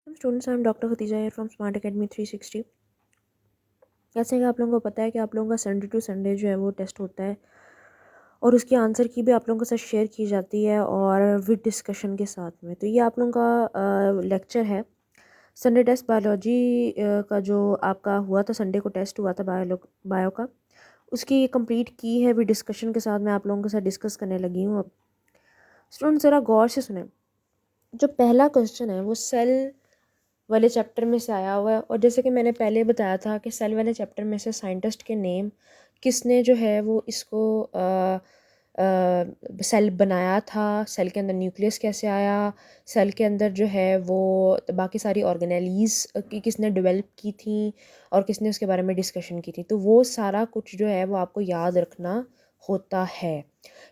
Students, I am doctor Khatija here from smart academy 360। जैसे कि आप लोगों को पता है कि आप लोगों का संडे टू संडे जो है वो टेस्ट होता है और उसकी आंसर की भी आप लोगों के साथ शेयर की जाती है और विद डिस्कशन के साथ में। तो ये आप लोगों का लेक्चर है संडे टेस्ट बायोलॉजी का जो आपका हुआ था, संडे को टेस्ट हुआ था बायो का, उसकी ये कंप्लीट की है विद डिस्कशन के साथ। मैं आप लोगों के साथ डिस्कस करने लगी हूँ। अब स्टूडेंट ज़रा गौर से सुने। जो पहला क्वेश्चन है वो सेल वाले चैप्टर में से आया हुआ है और जैसे कि मैंने पहले बताया था कि सेल वाले चैप्टर में से साइंटिस्ट के नेम, किसने जो है वो इसको सेल बनाया था, सेल के अंदर न्यूक्लियस कैसे आया, सेल के अंदर जो है वो बाकी सारी ऑर्गेनेलीज की किसने डेवलप की थी और किसने उसके बारे में डिस्कशन की थी। तो वो सारा कुछ जो है वो आपको याद रखना होता है।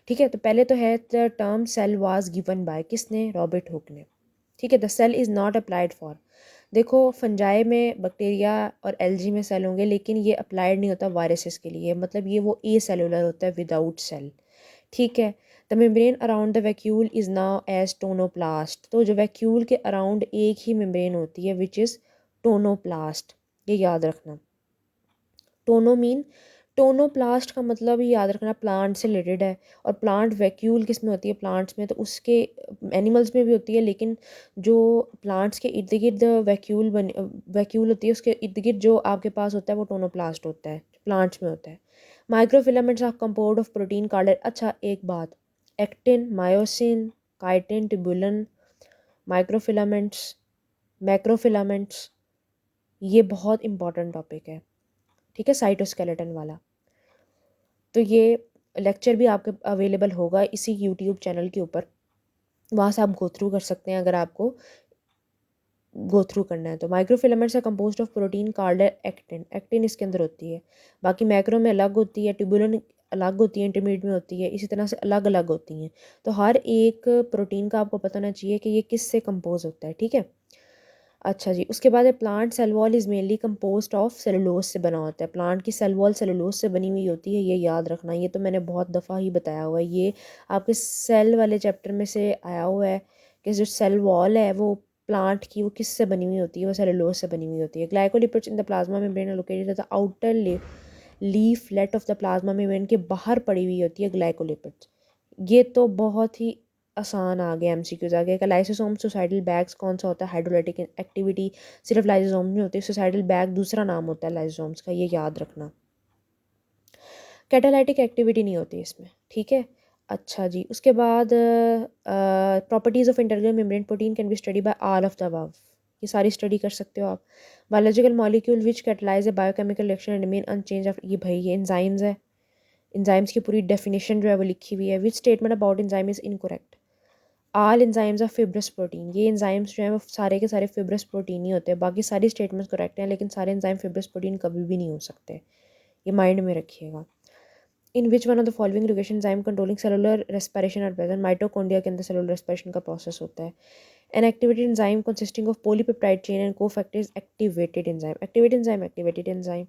ठीक है, तो पहले तो है the term cell was given by, किसने, रॉबर्ट हुक ने। ठीक है, the cell is not applied for. देखो फंजाई में, बैक्टीरिया और एल्गी में सेल होंगे लेकिन ये अप्लाइड नहीं होता वायरसेस के लिए, मतलब ये वो ए सेलुलर होता है विदाउट सेल। ठीक है, the membrane around the vacuole is now as tonoplast. तो जो वैक्यूल के अराउंड एक ही मेम्ब्रेन होती है विच इज़ टोनोप्लास्ट, ये याद रखना। टोनो मीन, टोनोप्लास्ट का मतलब ही याद रखना प्लांट से रिलेटेड है। और प्लांट वैक्यूल किस में होती है, प्लांट्स में, तो उसके एनिमल्स में भी होती है लेकिन जो प्लांट्स के इर्द गिर्द वैक्यूल होती है उसके इर्द गिर्द जो आपके पास होता है वो टोनोप्लास्ट होता है, प्लांट्स में होता है। Microfilaments are compound of protein card. अच्छा एक बात, actin, myosin, chitin, tubulin, microfilaments, macrofilaments, ये बहुत इंपॉर्टेंट टॉपिक है। ठीक है, साइटोस्केलेटन वाला। तो ये लेक्चर भी आपके अवेलेबल होगा इसी यूट्यूब चैनल के ऊपर, वहाँ से आप गो थ्रू कर सकते हैं अगर आपको गो थ्रू करना है तो। माइक्रोफिलामेंट्स है composed of protein called actin, actin इसके अंदर होती है। बाकी मैक्रो में अलग होती है, ट्यूबुलिन अलग होती है, इंटरमीडिएट में होती है, इसी तरह से अलग अलग होती हैं। तो हर एक प्रोटीन का आपको पता होना चाहिए कि ये किस से कंपोज होता है। ठीक है, अच्छा जी, उसके बाद है plant cell wall is mainly composed of cellulose से बना होता है। प्लांट की सेल वॉल सेलुलोज से बनी हुई होती है, ये याद रखना। ये तो मैंने बहुत दफ़ा ही बताया हुआ है, ये आपके सेल वाले चैप्टर में से आया हुआ है कि जो सेल वॉल है वो प्लांट की वो किस से बनी हुई होती है, वो सेलुलोज से बनी हुई होती है। Glycolipids in the plasma membrane are located at the outer leaflet of the plasma membrane के बाहर पड़ी हुई होती है ग्लाइकोलिपिड्स। ये तो बहुत ही आसान आ गया, एमसीक्यूज आ गया। लाइसोसोम सुसाइडल बैग्स कौन सा होता है, हाइड्रोलाइटिक एक्टिविटी सिर्फ लाइसोसोम में होती है, सुसाइडल बैग दूसरा नाम होता है लाइसोसोम्स का, ये याद रखना। कैटालाइटिक एक्टिविटी नहीं होती इसमें। ठीक है, अच्छा जी, उसके बाद properties of internal membrane protein can be study by all of the above, ये सारी स्टडी कर सकते हो आप। Biological molecule which catalyse a biochemical reaction and remain unchanged of, ये भाई ये एंजाइम्स है। एंजाइम्स की पूरी डेफिनेशन जो है वो लिखी हुई है। Which statement about enzyme is incorrect, all enzymes of fibrous protein, ये एंजाइम्स जो हैं वो सारे के सारे फिब्रस प्रोटीन ही होते हैं। बाकी सारी स्टेटमेंट्स करेक्ट हैं लेकिन सारे एंजाइम फिब्रस प्रोटीन कभी भी नहीं हो सकते, ये माइंड में रखिएगा। In which one of the following location enzyme controlling cellular respiration are present, mitochondria के अंदर सेलुलर रेस्पिरेशन का प्रोसेस होता है। An activated enzyme consisting of polypeptide chain and cofactors activated enzyme, activated enzyme, activated enzyme.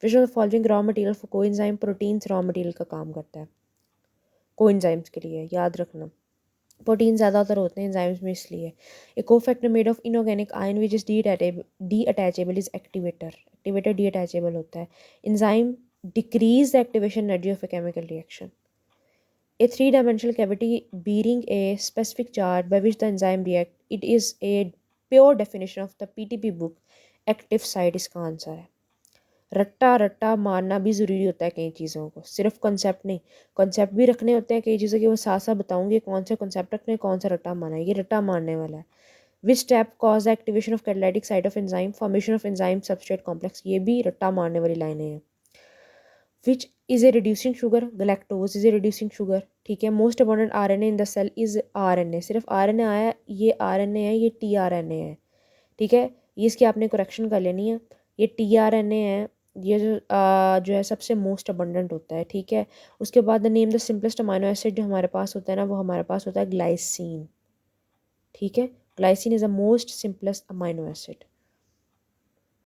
Which of the following raw material for coenzyme, proteins raw material का काम करता है coenzymes के लिए, याद रखना। प्रोटीन ज़्यादातर होते हैं एंजाइम्स में इसलिए। A cofactor made of inorganic ion which is detachable is activator, activator detachable होता है। Enzyme decrease the activation energy of a chemical reaction. A three-dimensional cavity bearing a specific charge by which the enzyme react, it is a pure definition of the PTP book active site, इसका answer है। रट्टा रट्टा मारना भी ज़रूरी होता है कई चीज़ों को, सिर्फ कॉन्सेप्ट नहीं, कॉन्सेप्ट भी रखने होते हैं कई चीज़ों के, वो साथ साथ बताऊंगी कौन से कॉन्सेप्ट रखने हैं, कौन सा रट्टा मारना है। ये रट्टा मारने वाला है। Which step cause the activation of catalytic site of enzyme, formation of enzyme substrate complex, ये भी रट्टा मारने वाली लाइनें हैं। Which is a reducing sugar, galactose is a reducing sugar. ठीक है, most abundant RNA in the cell is RNA, सिर्फ आरएनए आया, ये आरएनए है, ये टीआरएनए है। ठीक है, ये इसकी आपने करेक्शन कर लेनी है, ये टीआरएनए है, ये जो है सबसे मोस्ट अबंडेंट होता है। ठीक है, उसके बाद the name the simplest amino acid जो हमारे पास होता है ना, वो हमारे पास होता है ग्लाइसिन। ठीक है, glycine is the most simplest amino acid.